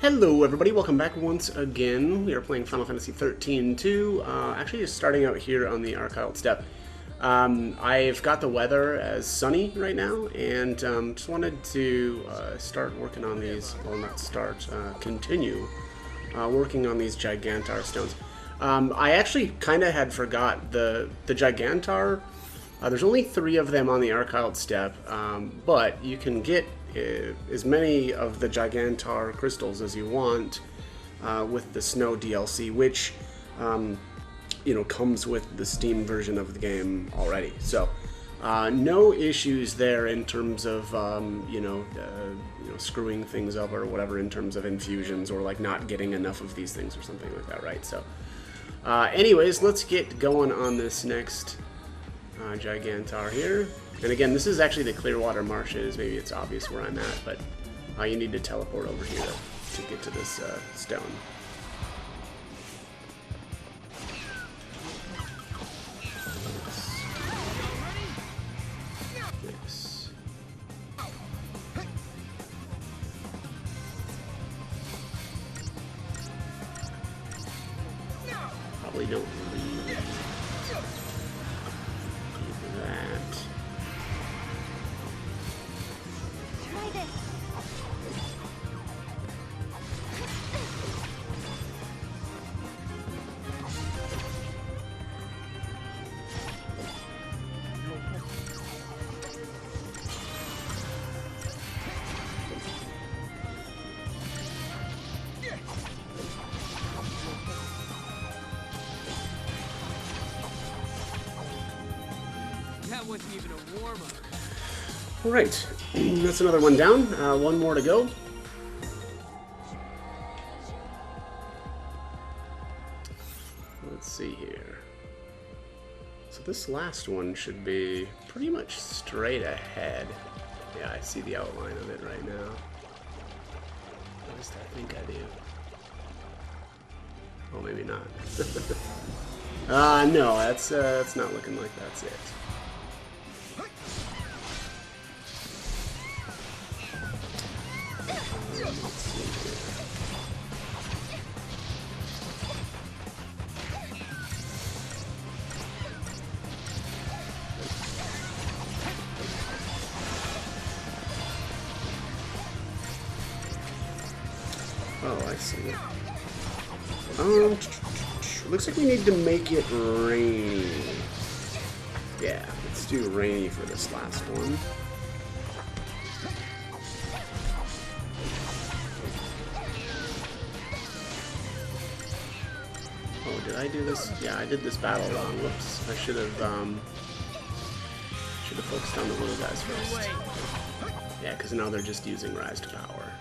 Hello everybody, welcome back once again. We are playing Final Fantasy 13-2, actually just starting out here on the Archival Steppe. I've got the weather as sunny right now, and just wanted to start working on these, well not start, continue working on these Gigantar stones. I actually kind of had forgot the Gigantar. There's only 3 of them on the Archival Steppe, but you can get as many of the Gigantar crystals as you want with the Snow DLC, which comes with the Steam version of the game already. So no issues there in terms of screwing things up or whatever in terms of infusions or like not getting enough of these things or something like that, right? So anyways, let's get going on this next Gigantar here. And again, this is actually the Clearwater Marshes. Maybe it's obvious where I'm at, but you need to teleport over here to get to this stone. Nice. Probably don't need that. That wasn't even a warm-up. All right, that's another one down. One more to go. Let's see here. So this last one should be pretty much straight ahead. Yeah, I see the outline of it right now. At least I think I do. Oh, maybe not. No, that's not looking like that's it. Let's see here. Oh, I see. Looks like we need to make it rainy. Yeah, let's do rainy for this last one. Oh, did I do this? Yeah, I did this battle wrong. Whoops. I should have focused on the little guys first. Yeah, because now they're just using Rise to Power,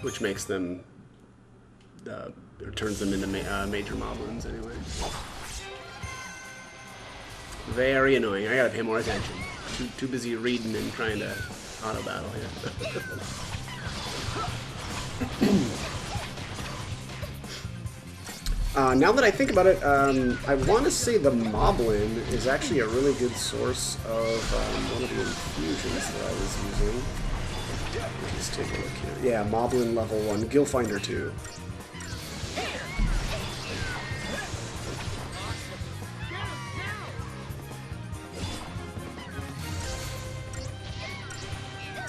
which makes them or turns them into major moblins anyway. Very annoying. I gotta pay more attention. Too busy reading and trying to auto battle here. Now that I think about it, I want to say the Moblin is actually a really good source of one of the infusions that I was using. Let's take a look here. Yeah, Moblin level 1, Gilfinder 2.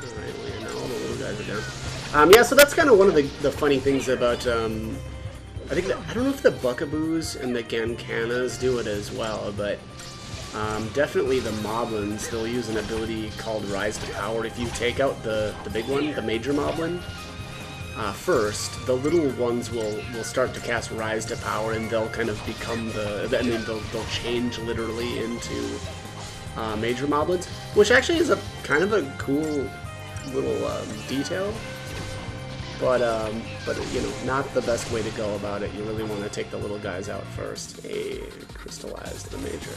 Alright, well, yeah, now all the little guys are down. Yeah, so that's kind of one of the funny things about I think I don't know if the Buckaboos and the Gancanas do it as well, but definitely the Moblins, they'll use an ability called Rise to Power. If you take out the big one, the major Moblin, first, the little ones will start to cast Rise to Power, and they'll kind of become they'll change literally into major Moblins, which actually is a kind of a cool little detail. But not the best way to go about it. You really want to take the little guys out first. Hey, crystallized the major.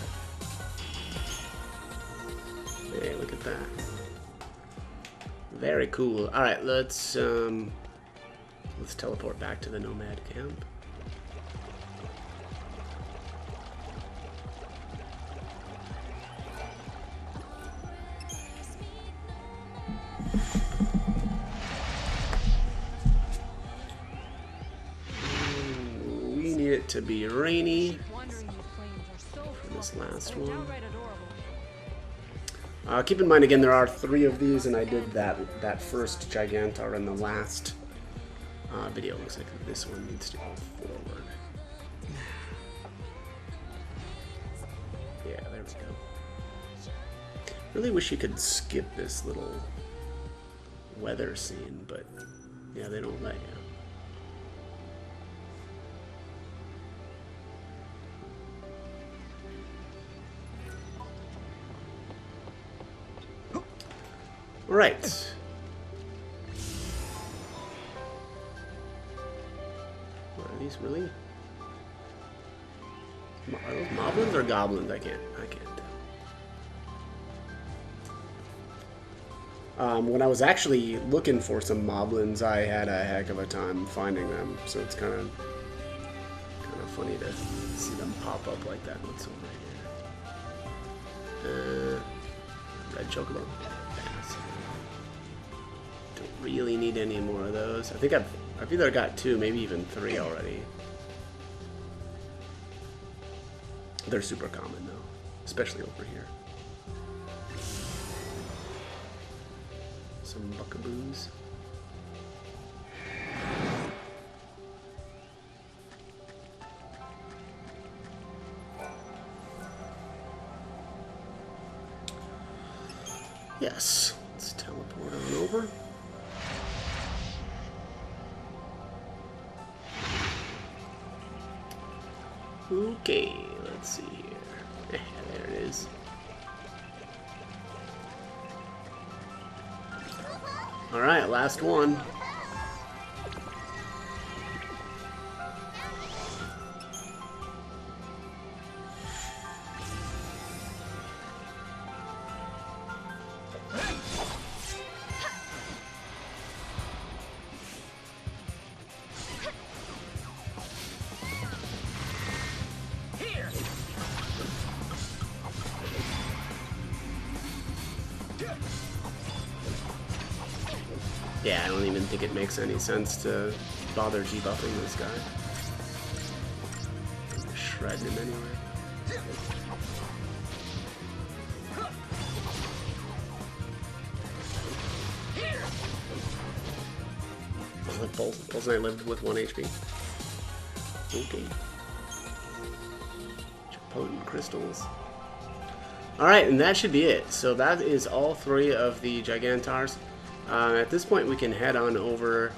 Hey, look at that. Very cool. All right, let's teleport back to the Nomad camp. it to be rainy Wandering these plains are so for this fluffy, last they're one. downright adorable. Keep in mind again, there are 3 of these, and I did that first Gigantor in the last video. Looks like this one needs to go forward. Yeah, there we go. Really wish you could skip this little weather scene, but yeah, they don't let you. Right. What are these really? Are those moblins or goblins? I can't tell. When I was actually looking for some moblins, I had a heck of a time finding them. So it's kind of funny to see them pop up like that. What's over here? Red chocobo. Don't really need any more of those. I think I've either got 2, maybe even 3 already. They're super common though, especially over here. Some buckaboos. Yes, let's teleport on over. Okay, let's see here. There it is. Alright, last one. Yeah, I don't even think it makes any sense to bother debuffing this guy. I'm shredding him anyway. Pulse Knight lived with 1 HP. Okay. Potent crystals. Alright, and that should be it. So that is all 3 of the Gigantars. At this point we can head on over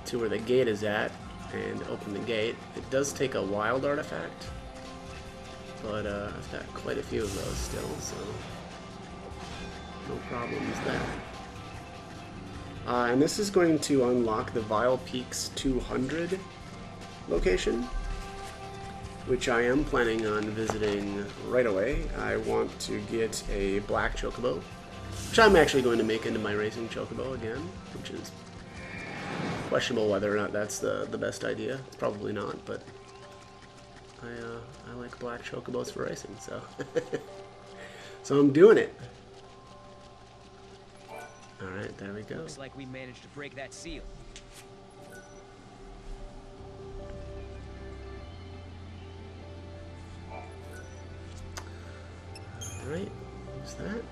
to where the gate is at and open the gate. It does take a wild artifact, but I've got quite a few of those still, so no problems there. And this is going to unlock the Vile Peaks 200 location, which I am planning on visiting right away. I want to get a black chocobo, which I'm actually going to make into my racing chocobo again, which is questionable whether or not that's the best idea. It's probably not, but I like black chocobos for racing, so so I'm doing it. All right, there we go. Looks like we managed to break that seal. All right, what's that?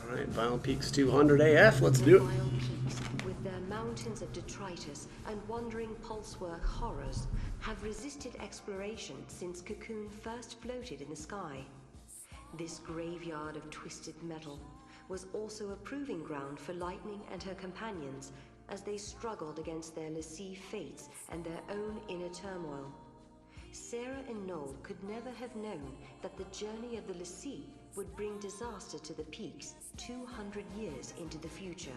Alright, Vile Peaks 200 AF, let's do it. Vile Peaks, with their mountains of detritus and wandering pulsework horrors, have resisted exploration since Cocoon first floated in the sky. This graveyard of twisted metal was also a proving ground for Lightning and her companions as they struggled against their l'Cie fates and their own inner turmoil. Sarah and Noel could never have known that the journey of the l'Cie would bring disaster to the Peaks 200 years into the future.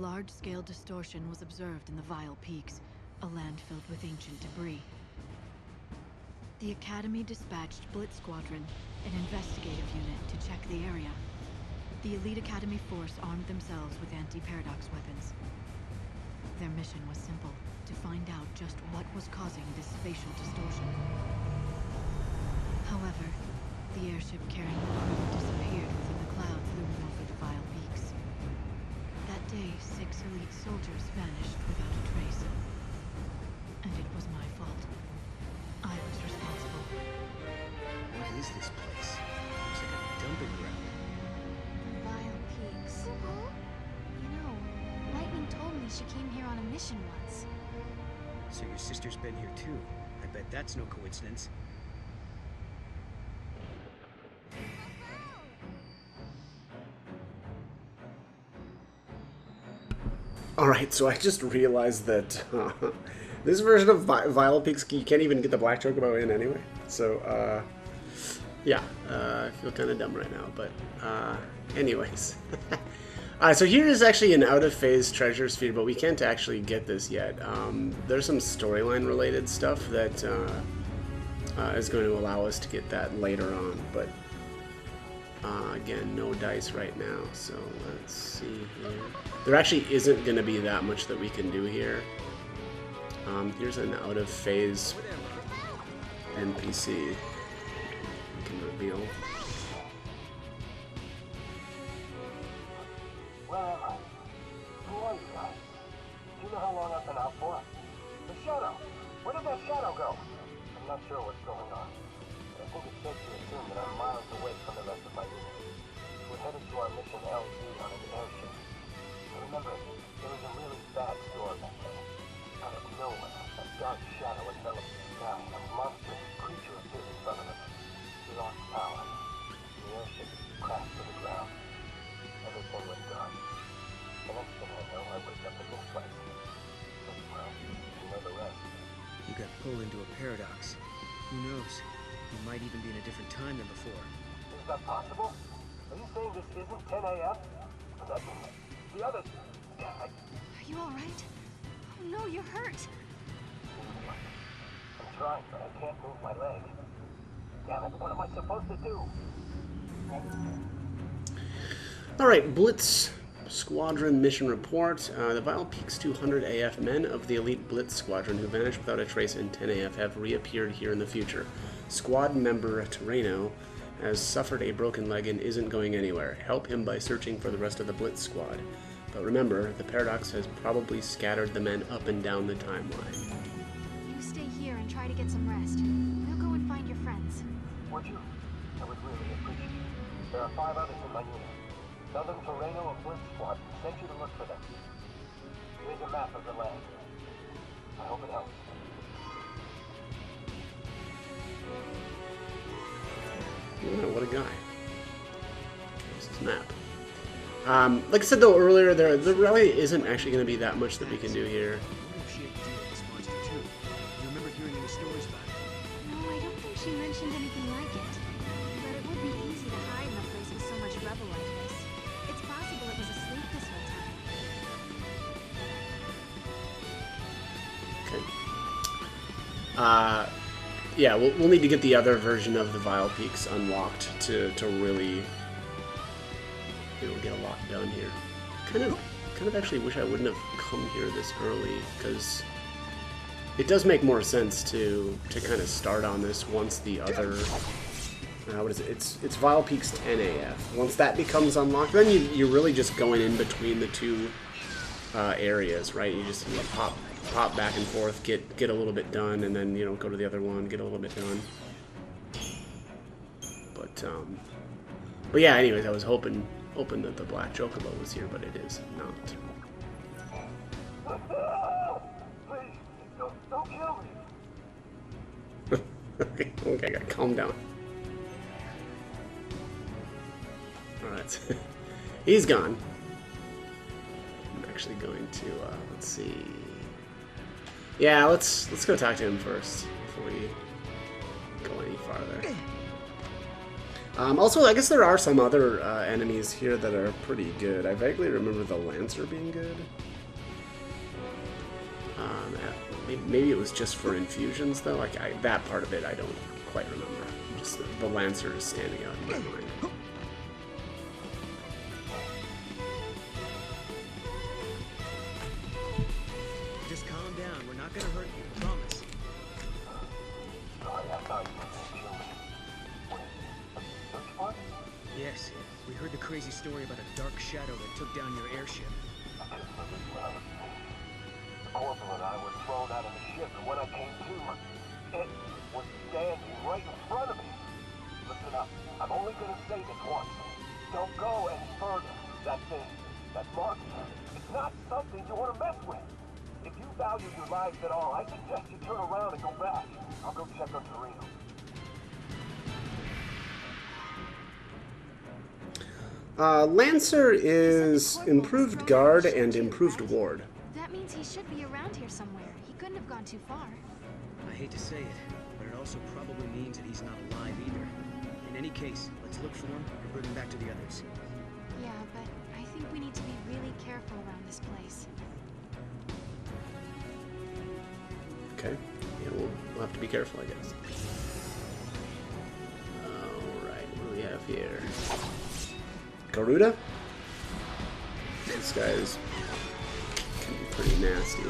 large-scale distortion was observed in the Vile Peaks, a land filled with ancient debris. The Academy dispatched Blitz Squadron, an investigative unit, to check the area. The elite Academy force armed themselves with anti-paradox weapons. Their mission was simple: to find out just what was causing this spatial distortion. However, the airship carrying the crew disappeared within the clouds looming over the Vile Peaks. That day, 6 elite soldiers vanished without a trace. And it was my fault. I was responsible. What is this place? Looks like a dumping ground. Vile Peaks. You know, Lightning told me she came here on a mission once. So your sister's been here too. I bet that's no coincidence. Alright, so I just realized that this version of Vile Peaks, you can't even get the Black Chocobo in anyway. So, yeah, I feel kind of dumb right now, but anyways. So here is actually an out-of-phase treasure sphere, but we can't actually get this yet. There's some storyline related stuff that is going to allow us to get that later on, but again, no dice right now, so let's see here. There actually isn't going to be that much that we can do here. Here's an out-of-phase NPC we can reveal. Where am I? Who are you guys? Do you know how long I've been out for? The Shadow! Where did that Shadow go? I'm not sure what's going on. But I think it's safe to assume that I'm miles away from the rest of my unit. We're headed to our mission LZ on an airship. I remember, there was a really bad storm that day. Out of nowhere, a dark shadow enveloped the sky and a monstrous creature appeared in front of us. We lost power. The airship crashed to the ground. Everything went dark. The next thing I know, I wake up in this place. But, well, you know the rest. You got pulled into a paradox. Who knows? You might even be in a different time than before. Is that possible? Are you saying this isn't 10 a.m.? That means the others... Are you alright? Oh no, you're hurt. I'm trying, but I can't move my leg. Damn it, what am I supposed to do? Alright, Blitz Squadron mission report. The Vile Peaks 200 AF men of the elite Blitz Squadron who vanished without a trace in 10 AF have reappeared here in the future. Squad member Terreno has suffered a broken leg and isn't going anywhere. Help him by searching for the rest of the Blitz Squad. But remember, the Paradox has probably scattered the men up and down the timeline. You stay here and try to get some rest. We'll go and find your friends. Would you? I would really appreciate it. There are 5 others in my unit. Tell them Terreno of Blitz Squad sent you to look for them. Here's a map of the land. I hope it helps. Oh, what a guy. Here's his map. Like I said though earlier, there really isn't actually going to be that much that we can do here. I wonder if she had to deal with this monster too. You remember hearing any stories about it? No, I don't think she mentioned anything like it. But it would be easy to hide in a place with so much rubble like this. It's possible it was asleep this whole time. Okay. Yeah, we'll need to get the other version of the Vile Peaks unlocked to really, you know, get a lot done here. Kind of actually wish I wouldn't have come here this early, because it does make more sense to kind of start on this once the other, what is it? It's Vile Peaks 10 AF. Once that becomes unlocked, then you're really just going in between the two areas, right? You just pop back and forth, get a little bit done, and then, you know, go to the other one, get a little bit done. But yeah, anyways, I was hoping that the Black Chocobo was here, but it is not. Please, don't kill me. Okay, calm down. Alright. He's gone. I'm actually going to, let's see. Yeah, let's go talk to him first before we go any farther. Also, I guess there are some other enemies here that are pretty good. I vaguely remember the Lancer being good. Maybe it was just for infusions, though. Like that part of it, I don't quite remember. Just the Lancer is standing out in my mind. Just calm down. We're not gonna hurt you. Promise. Sorry, I thought you were gonna kill me. What is it? A search party? Yes, we heard the crazy story about a dark shadow that took down your airship. I could've lived what I was saying. The corporal and I were thrown out of the ship, and when I came to, it was standing right in front of me. Listen up. I'm only gonna say this once. Don't go any further. That thing, that monster, it's not something you want to mess with. If you value your lives at all, I suggest you turn around and go back. I'll go check on Torino. Lancer is improved guard and improved ward. That means he should be around here somewhere. He couldn't have gone too far. I hate to say it, but it also probably means that he's not alive either. In any case, let's look for him and bring him back to the others. Yeah, but I think we need to be really careful around this place. Okay. Yeah, we'll have to be careful, I guess. Alright, what do we have here? Garuda? This guy's can be pretty nasty.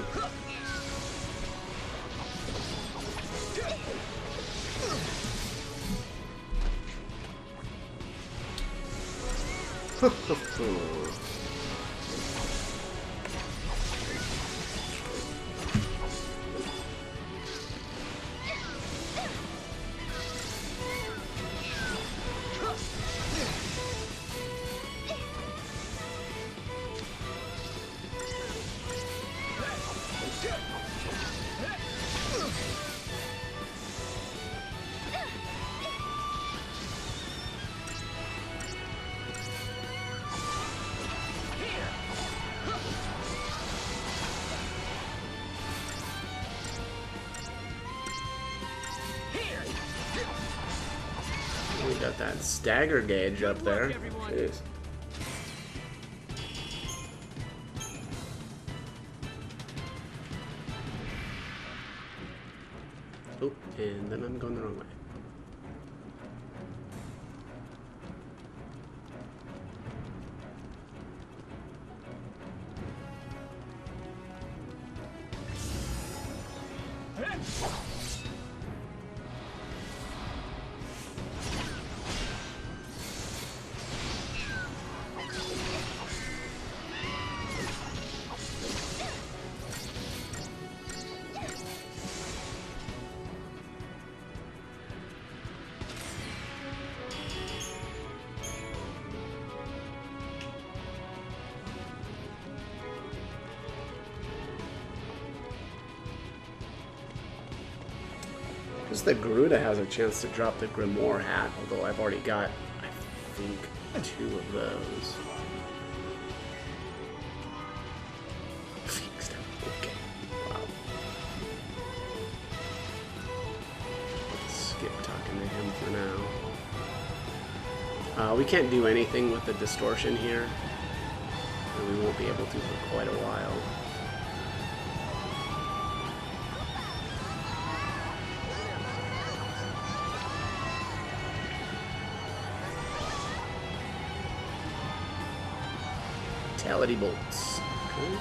We got that stagger gauge up there. Jeez. Oh, and then I'm going the wrong way. Just that Garuda has a chance to drop the Grimoire hat, although I've already got, I think, 2 of those. Fixed. Okay. Wow. Let's skip talking to him for now. We can't do anything with the distortion here, and we won't be able to for quite a while. Vitality bolts. Okay.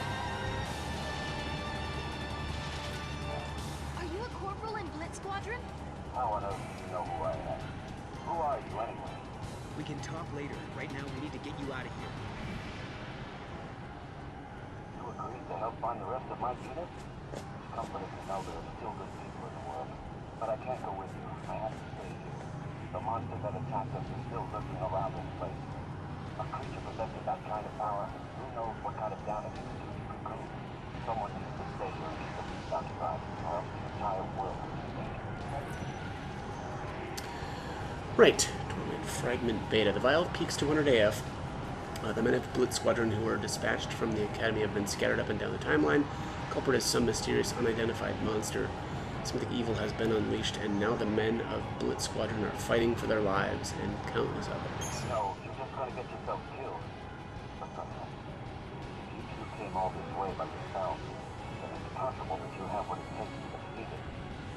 Are you a corporal in Blitz Squadron? How on earth do you know who I am? Who are you anyway? We can talk later. Right now, we need to get you out of here. You agreed to help find the rest of my unit? It's comforting to know there are still good people in the world. But I can't go with you. I have to stay here. The monster that attacked us is still lurking around this place. A creature possessing that kind of power, who knows what kind of damage it can do to Cocoon. Someone needs to stay here and keep the beast occupied, or else the entire world will be in danger. Right. Torment Fragment Beta. The Vial peaks 200 AF. The men of Blitz Squadron who were dispatched from the Academy have been scattered up and down the timeline. Culprit is some mysterious unidentified monster. Something evil has been unleashed, and now the men of Blitz Squadron are fighting for their lives and countless others. No, you're just gonna get yourself killed. If you two came all this way by yourself, then it's possible that you have what it takes to defeat it.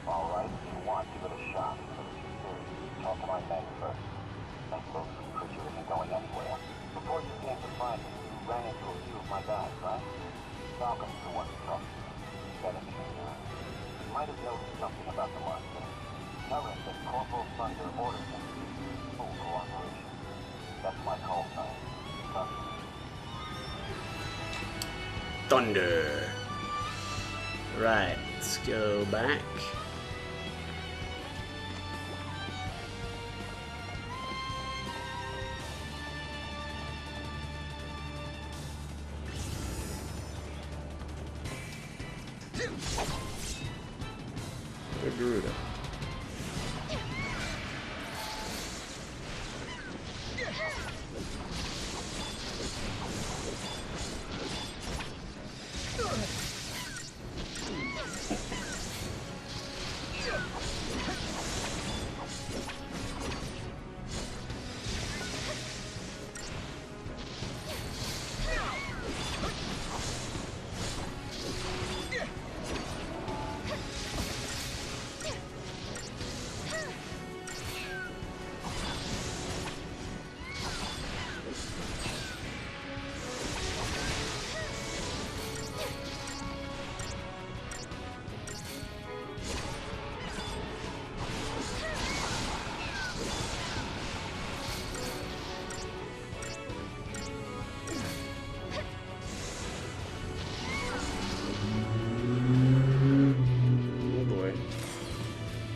Alright, if you want, give it a shot. But if you're serious, talk to my men first. That loathsome creature isn't going anywhere. Before you came to find me, you ran into a few of my guys, right? Falcon's the one who talked to you. Better than you. You might have noticed something about the monster. Tell him that Corporal Thunder orders him to use full cooperation. That's my call sign. Thunder. Thunder. Right, let's go back. The Garuda.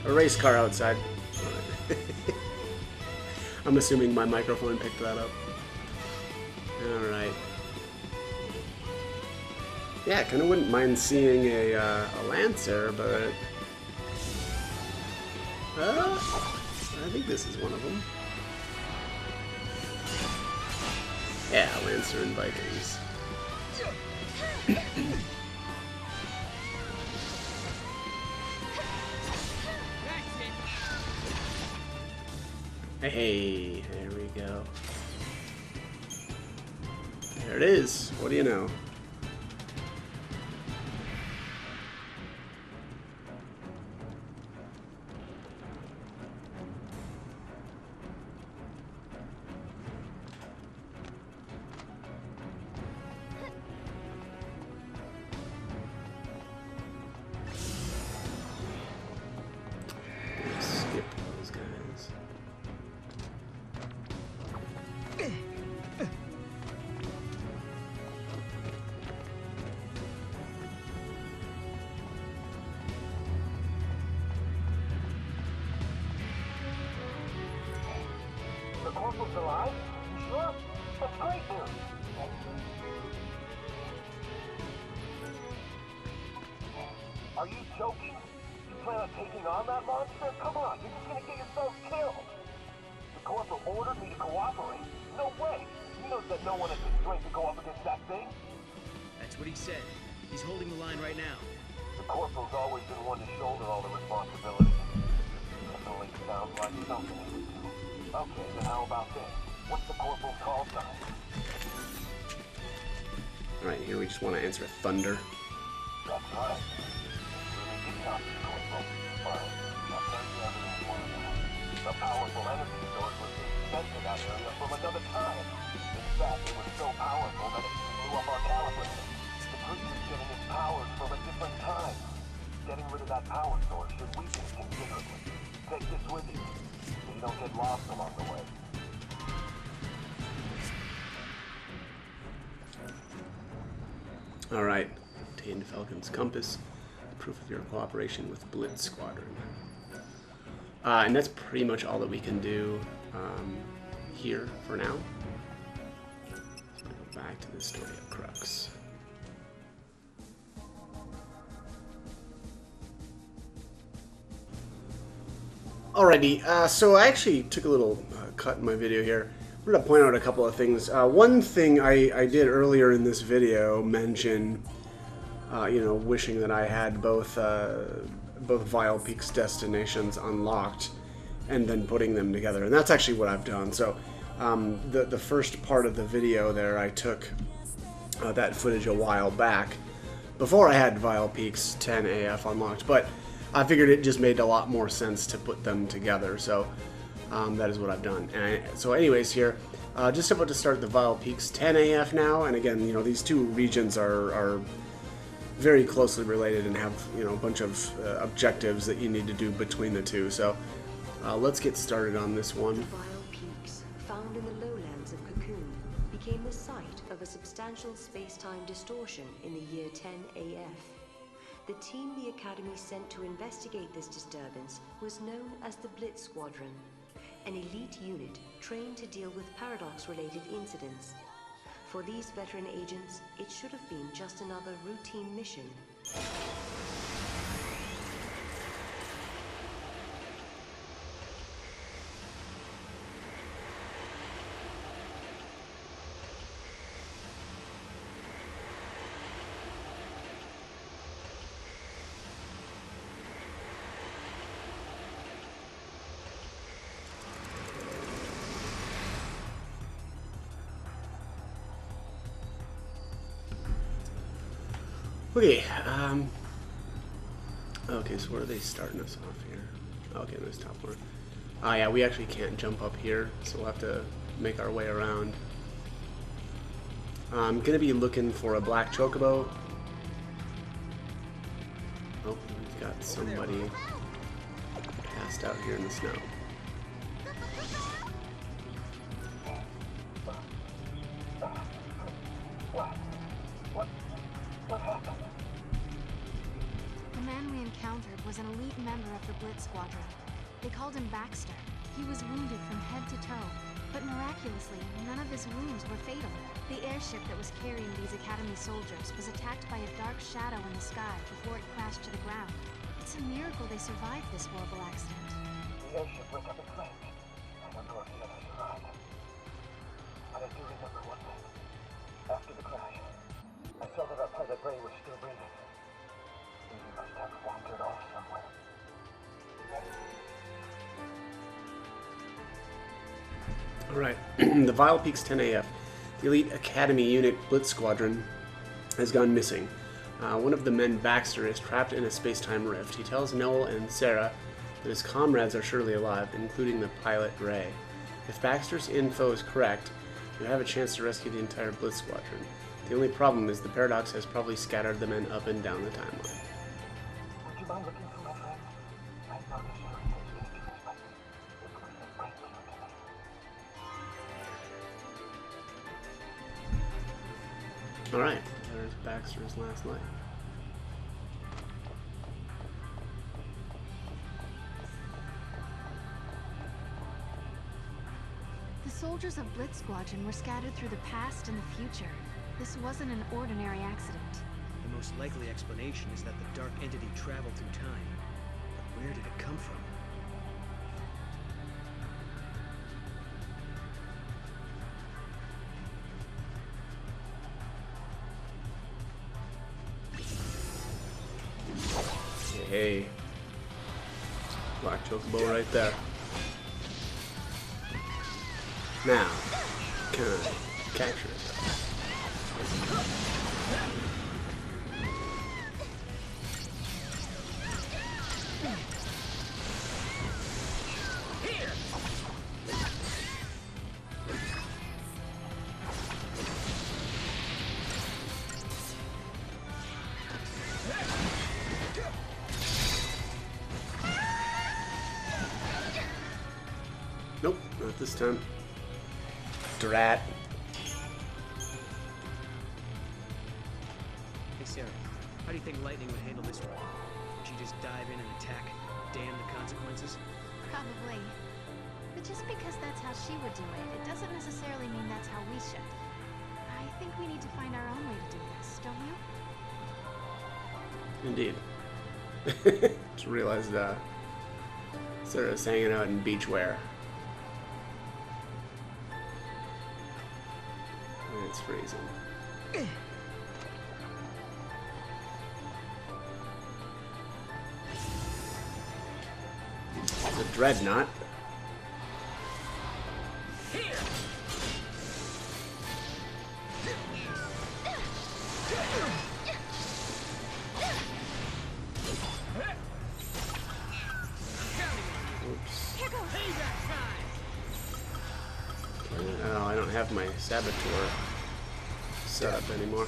A race car outside. I'm assuming my microphone picked that up. Alright. Yeah, I kind of wouldn't mind seeing a Lancer, but... I think this is one of them. Yeah, Lancer and Vikings. Hey, there we go. There it is. What do you know? Skip those guys. The corporal's alive? You sure? That's great news. Are you joking? You plan on taking on that monster? Come on, you're just gonna get yourself killed. The corporal ordered me to cooperate. No way. He knows that no one has the strength to go up against that thing. That's what he said. He's holding the line right now. The corporal's always been one to shoulder all the responsibility. Definitely sounds like something he would do. Okay, then how about this? What's the corporal's call sign? Alright, here we just want to answer Thunder. That's right. Really did copy the corporal. Fine. I'll tell you everything you want to know. The powerful energy source was being sent to that area from another time. In fact, it was so powerful that it blew up our calibrator. The creature's getting its powers from a different time. Getting rid of that power source should weaken it considerably. Take this with you, so you don't get lost along the way. Alright, obtained Falcon's compass, proof of your cooperation with Blitz Squadron. And that's pretty much all that we can do here for now. So I'm gonna go back to the story of Crux. Alrighty, so I actually took a little cut in my video here. I'm going to point out a couple of things. One thing I did earlier in this video mention, you know, wishing that I had both both Vile Peaks destinations unlocked and then putting them together. And that's actually what I've done. So the first part of the video there, I took that footage a while back before I had Vile Peaks 10 AF unlocked, but I figured it just made a lot more sense to put them together. So that is what I've done. So anyways, here, just about to start the Vile Peaks 10 AF now, and again, you know, these two regions are very closely related and have, you know, a bunch of objectives that you need to do between the two. So let's get started on this one. The Vile Peaks, found in the lowlands of Cocoon, became the site of a substantial space-time distortion in the year 10 AF. The team the Academy sent to investigate this disturbance was known as the Blitz Squadron, an elite unit trained to deal with paradox-related incidents. For these veteran agents, it should have been just another routine mission. Okay, okay, so where are they starting us off here? Okay, this top one. Oh yeah, we actually can't jump up here, so we'll have to make our way around. I'm gonna be looking for a black chocobo. Oh, we've got somebody passed out here in the snow. The man we encountered was an elite member of the Blitz Squadron. They called him Baxter. He was wounded from head to toe, but miraculously, none of his wounds were fatal. The airship that was carrying these Academy soldiers was attacked by a dark shadow in the sky before it crashed to the ground. It's a miracle they survived this horrible accident. The airship went up in flames. I don't know if the others survived. But I do remember one thing. After the crash, I saw that our pilot Ray was still breathing. He must have wandered off somewhere. Alright, the Vile Peaks 10 AF, the elite Academy unit Blitz Squadron, has gone missing. One of the men, Baxter, is trapped in a space-time rift. He tells Noel and Sarah that his comrades are surely alive, including the pilot Ray. If Baxter's info is correct, you have a chance to rescue the entire Blitz Squadron. The only problem is the paradox has probably scattered the men up and down the timeline. Would you mind looking for my friend? I know this area is dangerous, but it would be a great deal to me. Alright, there's Baxter's last light. The soldiers of Blitz Squadron were scattered through the past and the future. This wasn't an ordinary accident. The most likely explanation is that the dark entity traveled through time. But where did it come from? Hey, black chocobo right there. Now, can I capture it? Nope, not this time. Drat. Hey Sarah, how do you think Lightning would handle this one? Would she just dive in and attack, damn the consequences? Probably. But just because that's how she would do it, it doesn't necessarily mean that's how we should. I think we need to find our own way to do this, don't you? Indeed. Just realized Sarah's hanging out in beachwear. And it's freezing. The Dreadnought. Oh, I don't have my Saboteur set up anymore.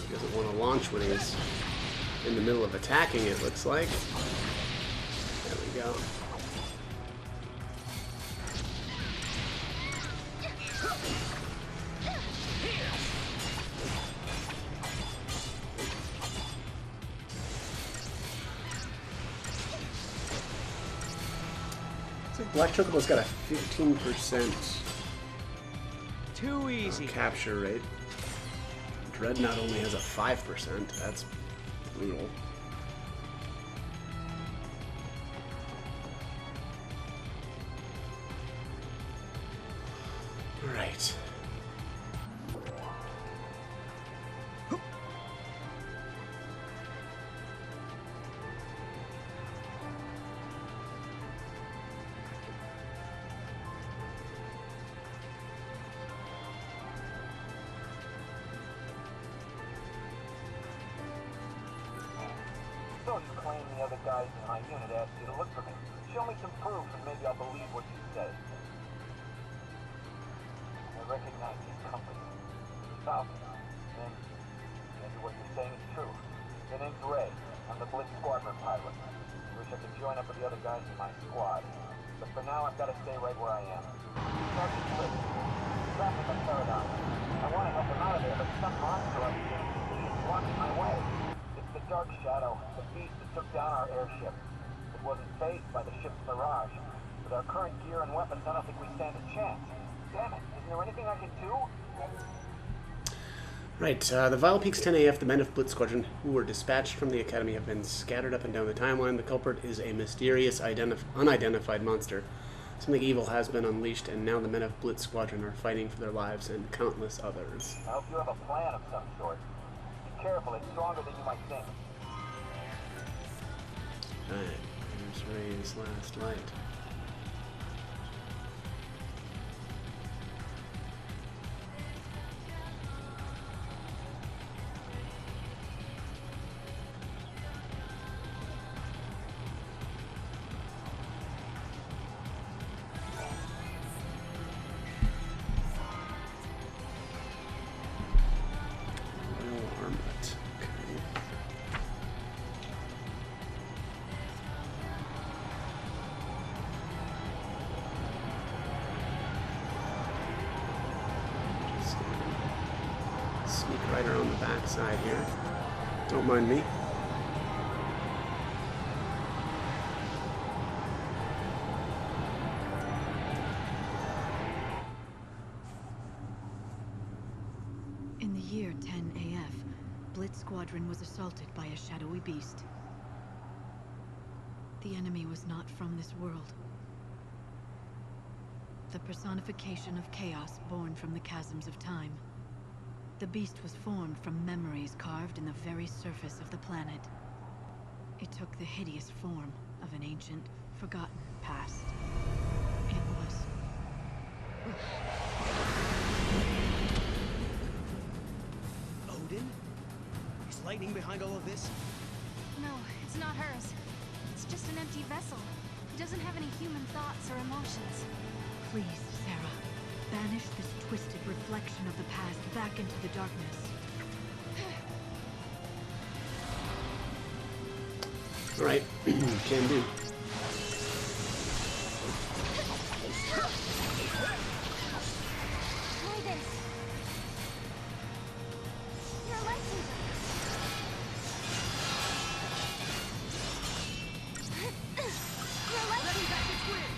He doesn't want to launch when he's in the middle of attacking, it looks like. There we go. Black Chocobo's got a 15% Too easy. capture rate. Dreadnought only has a 5%. That's brutal. Alright. So you claim the other guys in my unit asked you to look for me. Show me some proof and maybe I'll believe what you say. I recognize his company. Falcon. And maybe what you're saying is true. Your name's Ray. I'm the Blitz Squadron pilot. I wish I could join up with the other guys in my squad. But for now, I've got to stay right where I am. Sergeant Blitz. Traffic on Paradigm. I want to help him out of there, but some monster I've seen is blocking my way. It's the Dark Shadow, the beast that took down our airship. It wasn't phased by the ship's barrage. With our current gear and weapons, I don't think we stand a chance. Damn it, isn't there anything I can do? Right, the Vile Peaks 10AF, the men of Blitz Squadron who were dispatched from the Academy, have been scattered up and down the timeline. The culprit is a mysterious, unidentified monster. Something evil has been unleashed, and now the men of Blitz Squadron are fighting for their lives and countless others. I hope you have a plan of some sort. Be careful, it's stronger than you might think. Alright, here's Ray's last light. Sneak right around the back side here. Don't mind me. In the year 10 AF, Blitz Squadron was assaulted by a shadowy beast. The enemy was not from this world. The personification of chaos born from the chasms of time. The beast was formed from memories carved in the very surface of the planet. It took the hideous form of an ancient, forgotten past. It was... Odin? Is lightning behind all of this? No, it's not hers. It's just an empty vessel. It doesn't have any human thoughts or emotions. Please, Sarah. Banish this twisted reflection of the past back into the darkness. Alright, can do. Try this. Your lightsaber. Your lightsaber.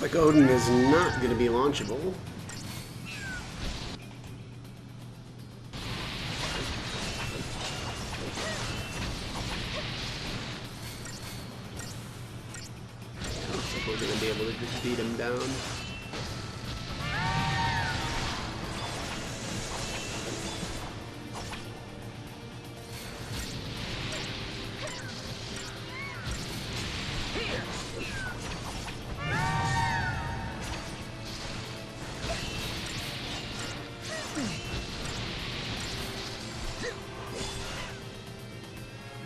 like Odin is not going to be launchable. Looks like we're going to be able to just beat him down.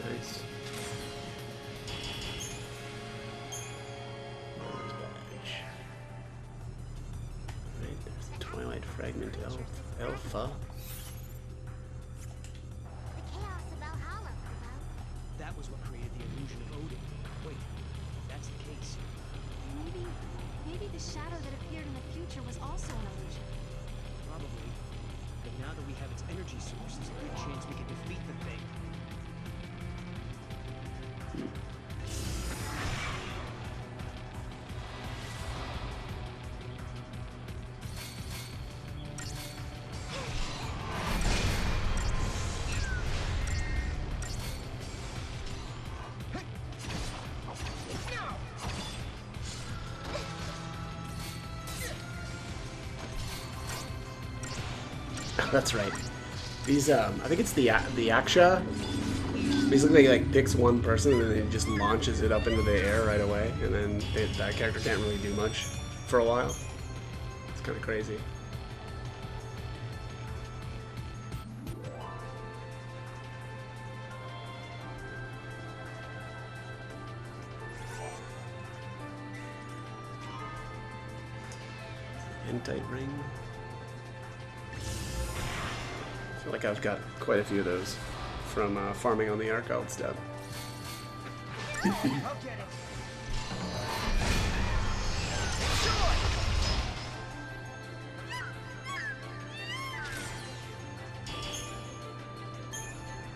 Nice. Right, there's the Twilight Fragment Alpha. The chaos of Valhalla, Kupo. That was what created the illusion of Odin. Wait, if that's the case, Maybe the shadow that appeared in the future was also an illusion. probably. But now that we have its energy source, there's a good chance we can defeat the thing. That's right. These, I think it's the Aksha. Basically, like picks one person and then it just launches it up into the air right away, and then that character can't really do much for a while. It's kind of crazy. Entite ring. I feel like I've got quite a few of those from farming on the Archild step. I'll get it.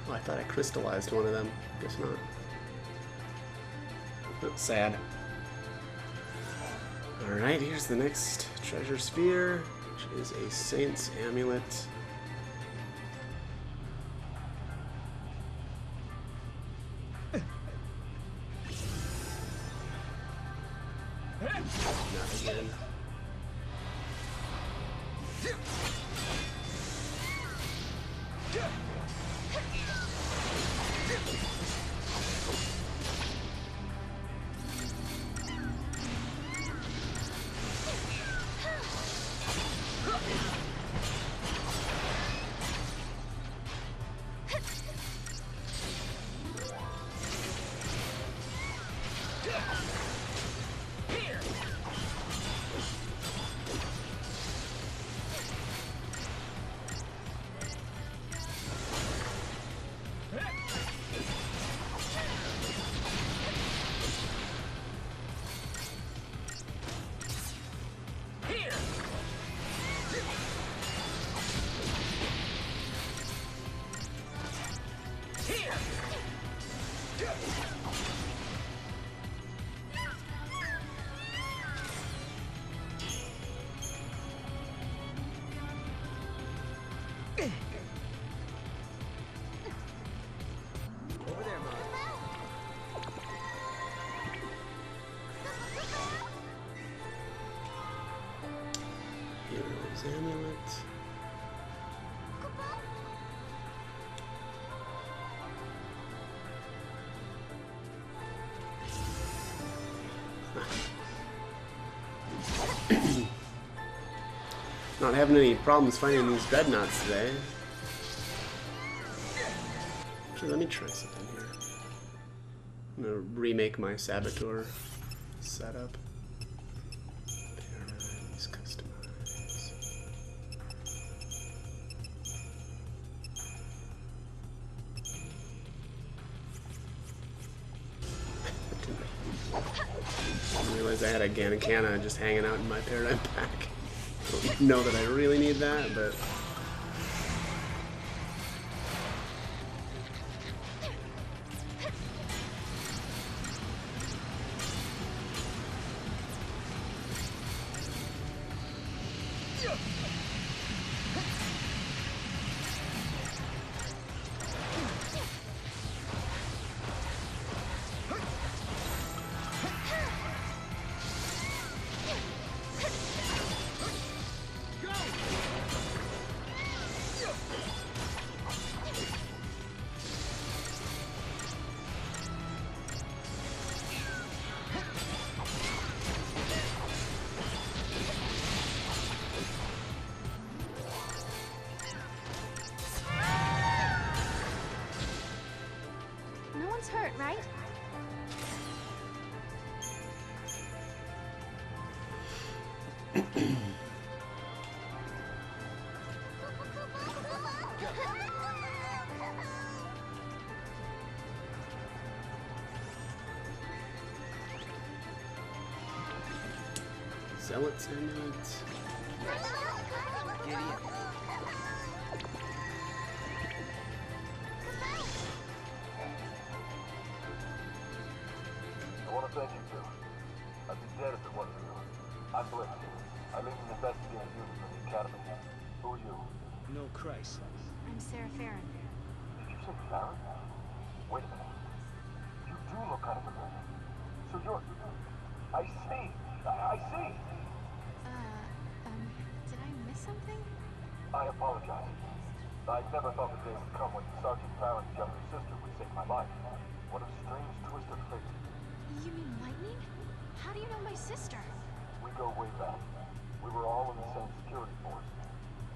Oh, I thought I crystallized one of them. Guess not. That's sad. Alright, here's the next treasure sphere, which is a Saint's Amulet. Not again. Over there, Mom. Hero's Amulet. Not having any problems finding these dreadnoughts today. Actually, let me try something here. I'm gonna remake my Saboteur setup. Paradise, customize. I didn't realize I had a Ganakana just hanging out in my Paradigm pack. I don't know that I really need that, but Zealots in it. Get in. I want to thank you too. I'd be dead if it wasn't for you. I'm Blitz. I lead an investigative unit from the Academy. Who are you? No Christ. I'm Sarah Farron. Did you say Farron? Wait a minute. You do look kind of familiar. So you're... I see. I see. Did I miss something? I apologize. I never thought the day would come when Sergeant Farron's younger sister would save my life. What a strange twist of fate. You mean Lightning? How do you know my sister? We go way back. We were all in the same security force.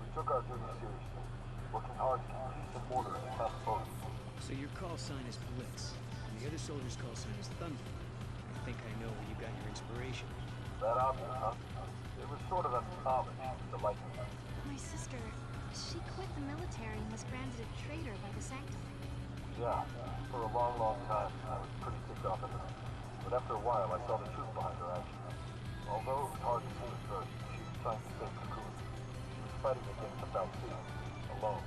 We took our duty seriously, working hard to keep peace and order in a tough boat. So your call sign is Blitz, and the other soldier's call sign is Thunder. I think I know where you got your inspiration. That obvious, huh? It was sort of an homage to Lightning. My sister, she quit the military and was branded a traitor by the Sanctum. Yeah, for a long, long time, I was pretty ticked off at her. But after a while, I saw the truth behind her actions. Although it was hard to see at first, she was trying to save Cocoon. She was fighting against the Falcea, alone,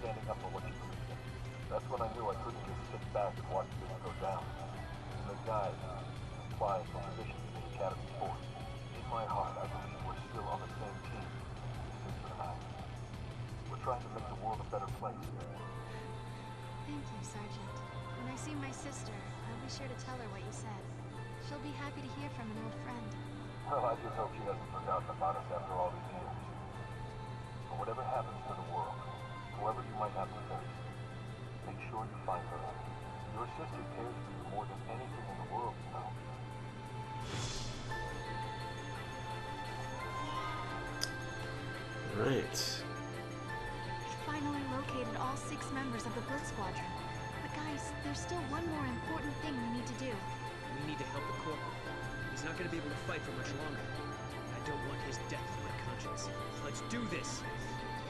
standing up for what she believed in. That's when I knew I couldn't just sit back and watch this go down. And the guys applying for positions in the Academy Force. In my heart, I believe we're still on the same team, Sister and I. We're trying to make the world a better place. Thank you, Sergeant. When I see my sister, I'll be sure to tell her what you said. She'll be happy to hear from an old friend. Well, I just hope she hasn't forgotten about us after all these years. But whatever happens to the world, whoever you might have to face, make sure you find her. Your sister cares for you more than anything in the world, you know. Right. Finally located all 6 members of the Blitz Squadron. But guys, there's still one more important thing we need to do. We need to help the Corporal. He's not going to be able to fight for much longer. I don't want his death on my conscience. Let's do this!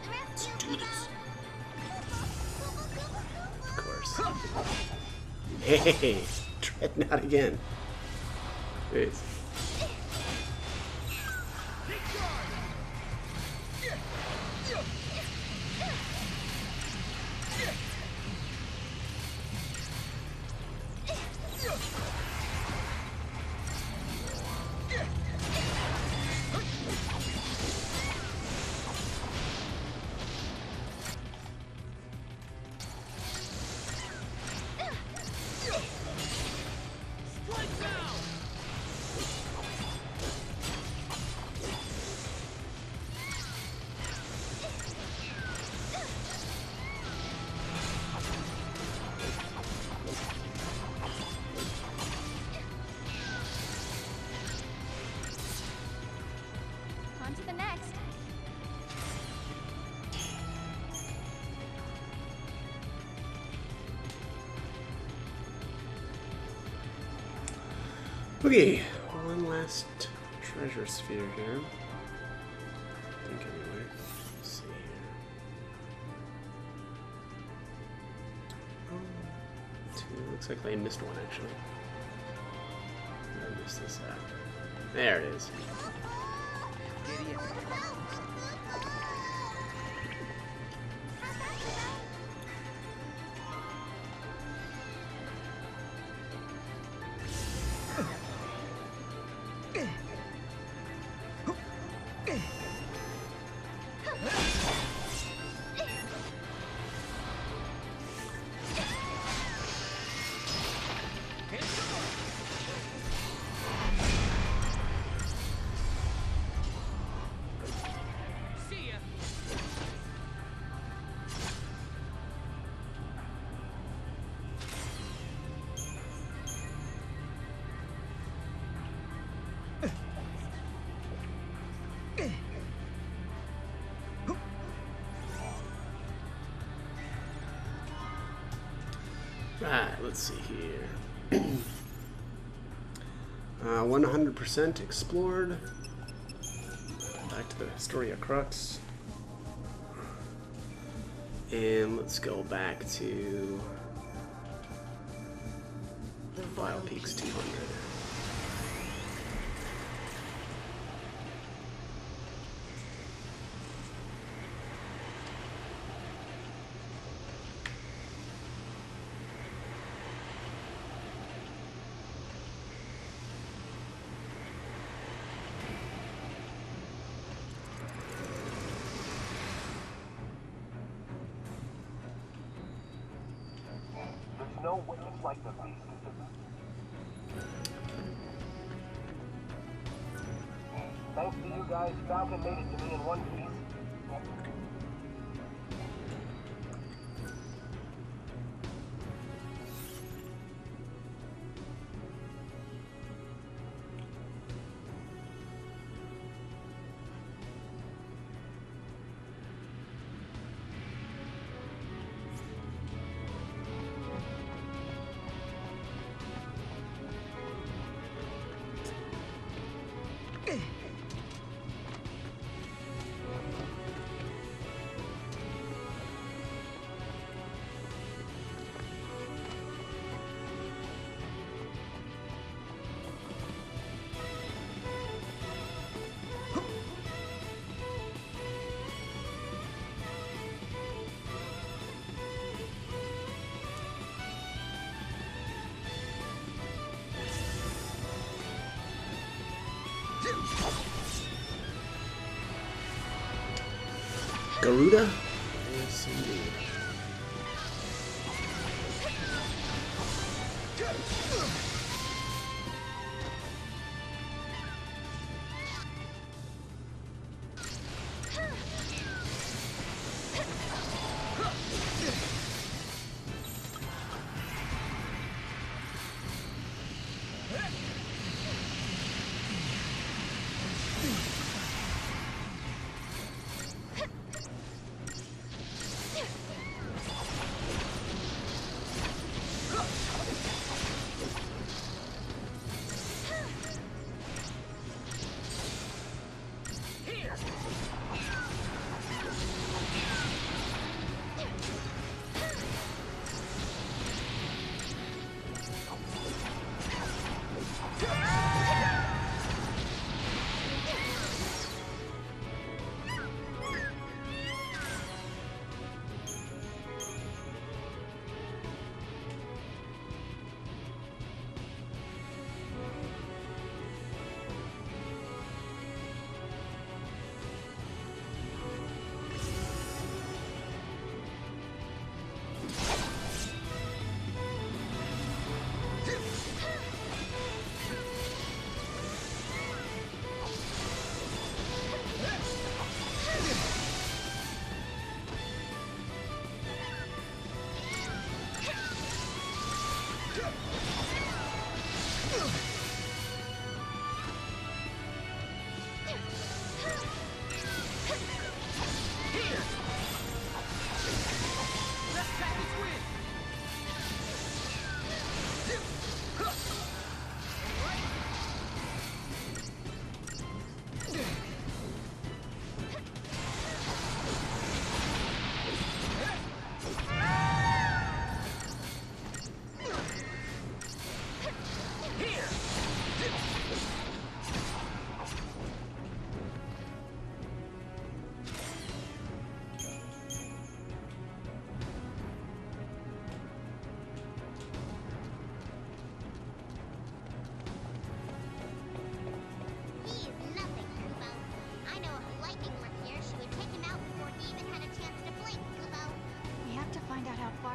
Let's do this. Of course. Hey, treading out again. Jeez. On to the next. Okay, one last treasure sphere here. I think anyway. Let's see here. Oh, 2. Looks like I missed one actually. I missed this out. There it is. Idiot. See ya. Right, let's see here. 100% explored. to the Historia Crux. And let's go back to Vile Peaks 200. There's no witness like the beast. Thanks to you guys, Falcon made it to me in one piece. Garuda? Yes, indeed.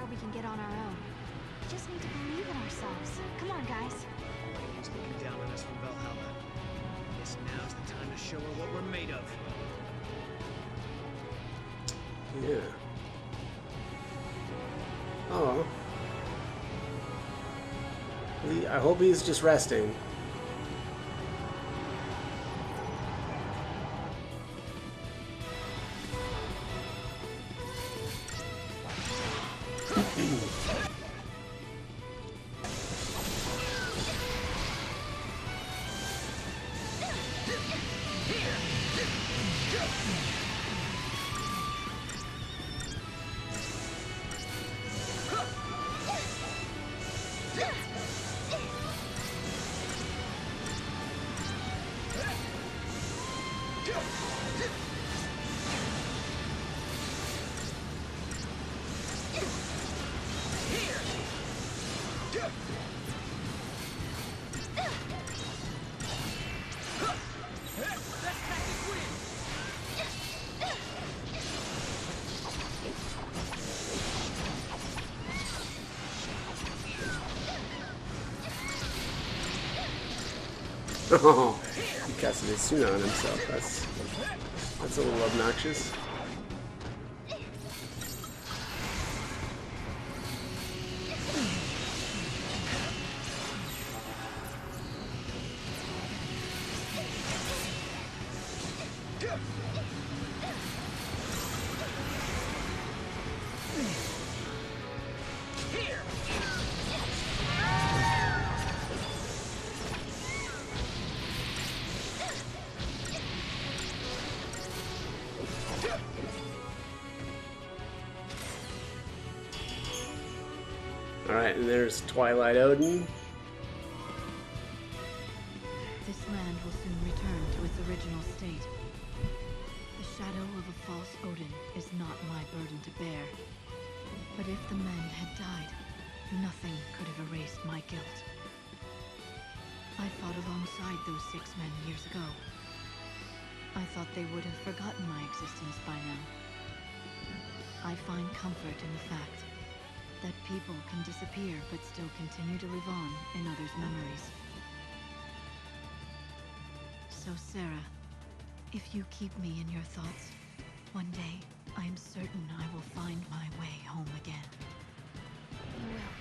We can get on our own. We just need to believe in ourselves. Come on, guys. Radiant's looking down on us from Valhalla. Guess now's the time to show her what we're made of. Yeah. Oh. I hope he's just resting. Oh, he casted a Suna on himself. That's a little obnoxious. Alright, and there's Twilight Odin. This land will soon return to its original state. The shadow of a false Odin is not my burden to bear. But if the men had died, nothing could have erased my guilt. I fought alongside those 6 men years ago. I thought they would have forgotten my existence by now. I find comfort in the fact that people can disappear but still continue to live on in others' memories. So Sarah, if you keep me in your thoughts, one day I am certain I will find my way home again. Well.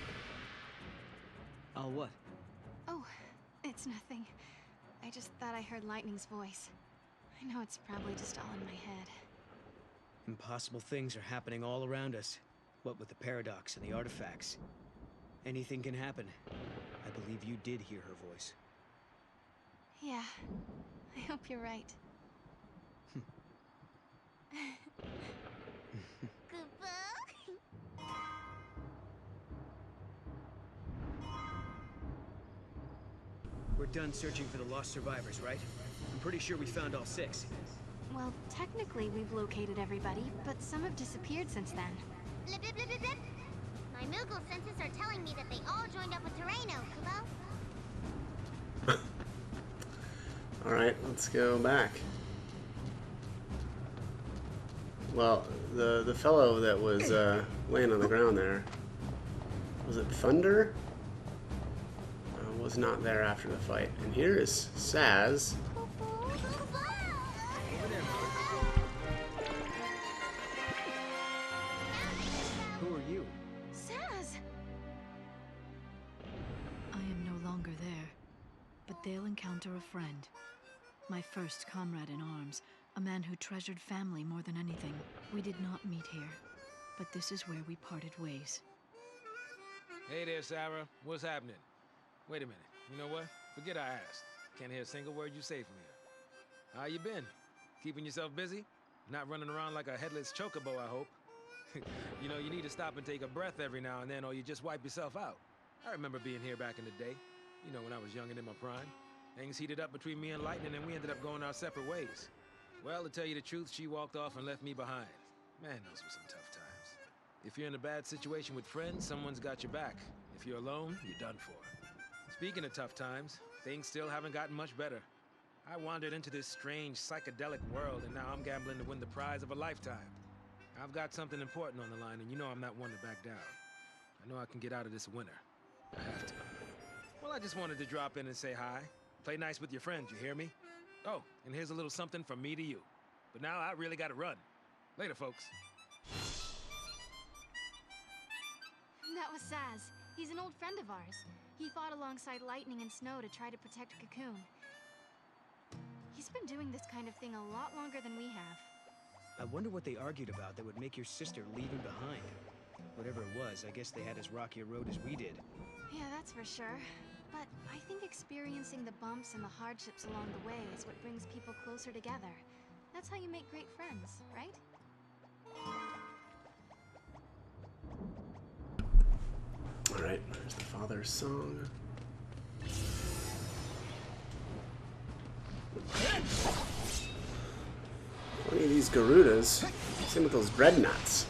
I'll what? Oh, it's nothing. I just thought I heard Lightning's voice. I know it's probably just all in my head. Impossible things are happening all around us. What with the paradox and the artifacts. Anything can happen. I believe you did hear her voice. Yeah, I hope you're right. We're done searching for the lost survivors, right? I'm pretty sure we found all 6. Well, technically we've located everybody, but some have disappeared since then. Blip, blip, blip, blip, blip. My Moogle senses are telling me that they all joined up with Terreno, Kubo. Alright, let's go back. Well, the fellow that was laying on the ground there, was it Thunder? Was not there after the fight. And here is Saz. Who are you? Saz! I am no longer there, but they'll encounter a friend. My first comrade in arms, a man who treasured family more than anything. We did not meet here, but this is where we parted ways. Hey there, Sarah. What's happening? Wait a minute. You know what? Forget I asked. Can't hear a single word you say from here. How you been? Keeping yourself busy? Not running around like a headless chocobo, I hope. You know, you need to stop and take a breath every now and then, or you just wipe yourself out. I remember being here back in the day. You know, when I was young and in my prime. Things heated up between me and Lightning, and we ended up going our separate ways. Well, to tell you the truth, she walked off and left me behind. Man, those were some tough times. If you're in a bad situation with friends, someone's got your back. If you're alone, you're done for. Speaking of tough times, things still haven't gotten much better. I wandered into this strange psychedelic world, and now I'm gambling to win the prize of a lifetime. I've got something important on the line, and you know I'm not one to back down. I know I can get out of this winner. I have to. Well, I just wanted to drop in and say hi. Play nice with your friends, you hear me? Oh, and here's a little something from me to you. But now I really gotta run. Later, folks. That was Saz. He's an old friend of ours. He fought alongside Lightning and Snow to try to protect Cocoon. He's been doing this kind of thing a lot longer than we have. I wonder what they argued about that would make your sister leave him behind. Whatever it was, I guess they had as rocky a road as we did. Yeah, that's for sure. But I think experiencing the bumps and the hardships along the way is what brings people closer together. That's how you make great friends, right? Alright, there's the father's song. Look at these Garudas. Same with those dreadnoughts.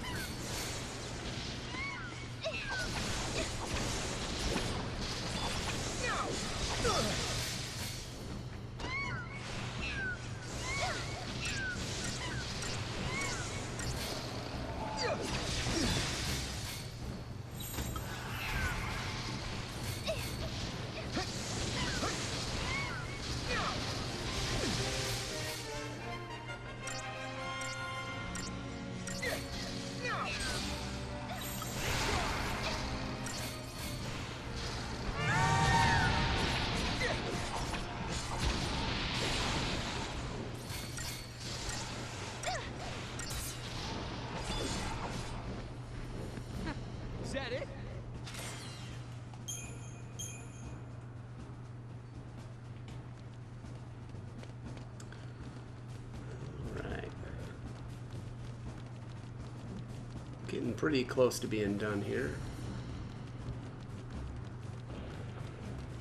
Getting pretty close to being done here.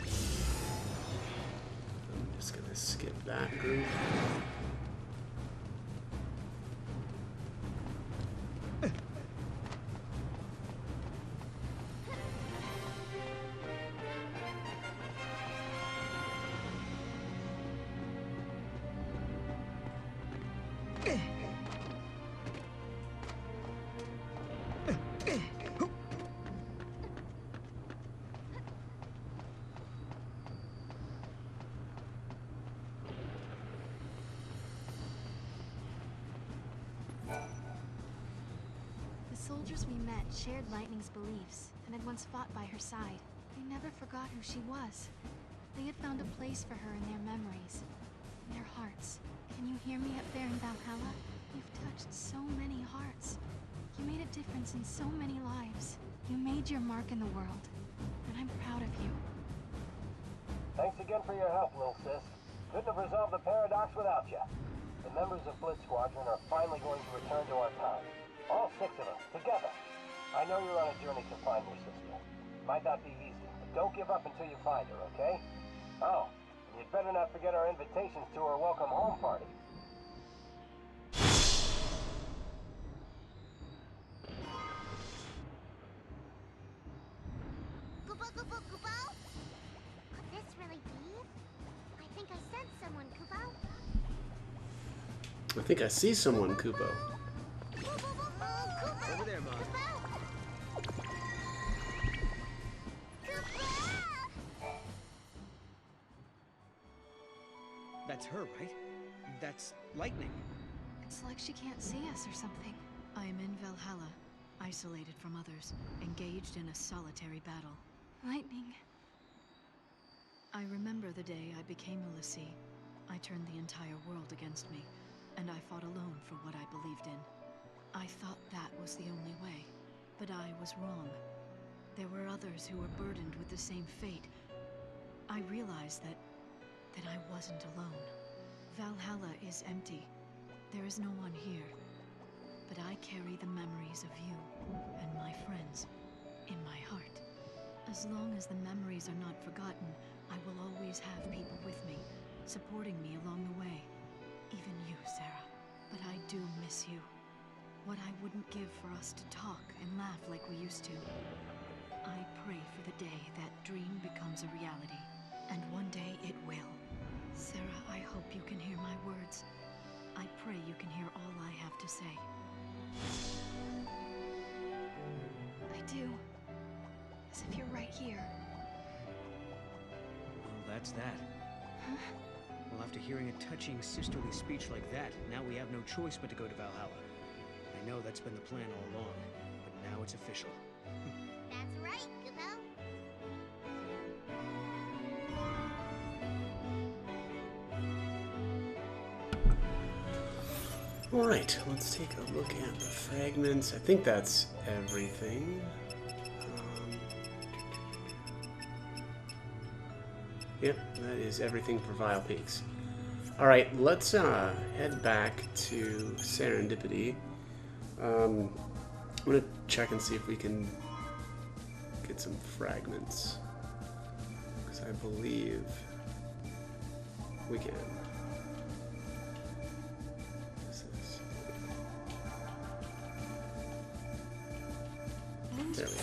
I'm just gonna skip that group. The soldiers we met shared Lightning's beliefs and had once fought by her side. They never forgot who she was. They had found a place for her in their memories, in their hearts. Can you hear me up there in Valhalla? You've touched so many hearts. You made a difference in so many lives. You made your mark in the world, and I'm proud of you. Thanks again for your help, little sis. Couldn't have resolved the paradox without you. The members of Blitz Squadron are finally going to return to our time. All 6 of us, together. I know you're on a journey to find your sister. Might not be easy, but don't give up until you find her, okay? Oh, and you'd better not forget our invitations to our welcome home party. Kupo, Kupo, Kupo? Could this really be? I think I sensed someone, Kupo. I think I see someone, Kupo. Over there, Mom. That's her, right? That's Lightning. It's like she can't see us or something. I am in Valhalla, isolated from others, engaged in a solitary battle. Lightning. I remember the day I became a l'Cie. I turned the entire world against me, and I fought alone for what I believed in. I thought that was the only way, but I was wrong. There were others who were burdened with the same fate. I realized that I wasn't alone. Valhalla is empty. There is no one here. But I carry the memories of you and my friends in my heart. As long as the memories are not forgotten, I will always have people with me, supporting me along the way. Even you, Sarah. But I do miss you. What I wouldn't give for us to talk and laugh like we used to. I pray for the day that dream becomes a reality. And one day it will. Sarah, I hope you can hear my words. I pray you can hear all I have to say. I do. As if you're right here. Well, that's that. Huh? Well, after hearing a touching sisterly speech like that, now we have no choice but to go to Valhalla. I know that's been the plan all along, but now it's official. That's right, Kupo. Alright, let's take a look at the fragments. I think that's everything. Yep, that is everything for Vile Peaks. Alright, let's head back to Serendipity. I'm going to check and see if we can get some fragments. Because I believe we can. There we are.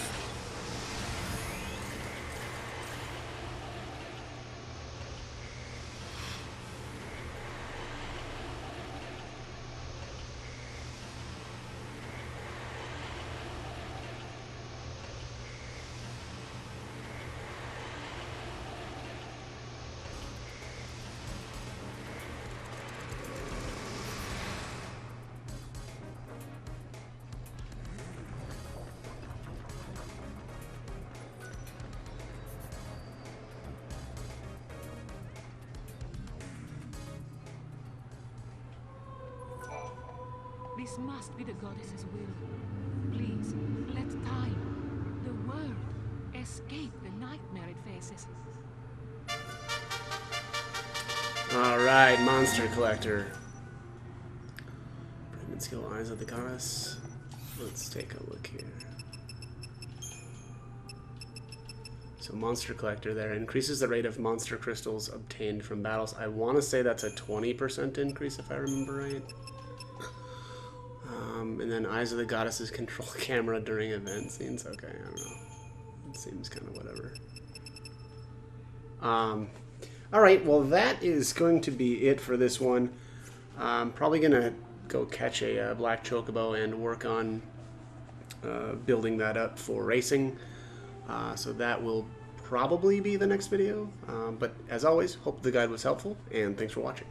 This must be the goddess's will. Please, let time, the world, escape the nightmare it faces. Alright, Monster Collector. Brandon Skill, Eyes of the Goddess. Let's take a look here. So monster collector there increases the rate of monster crystals obtained from battles. I want to say that's a 20% increase if I remember right. And then Eyes of the Goddesses control camera during event scenes. Okay, I don't know. It seems kind of whatever. Alright, well that is going to be it for this one. I'm probably going to go catch a black chocobo and work on building that up for racing. So that will probably be the next video. But as always, hope the guide was helpful, and thanks for watching.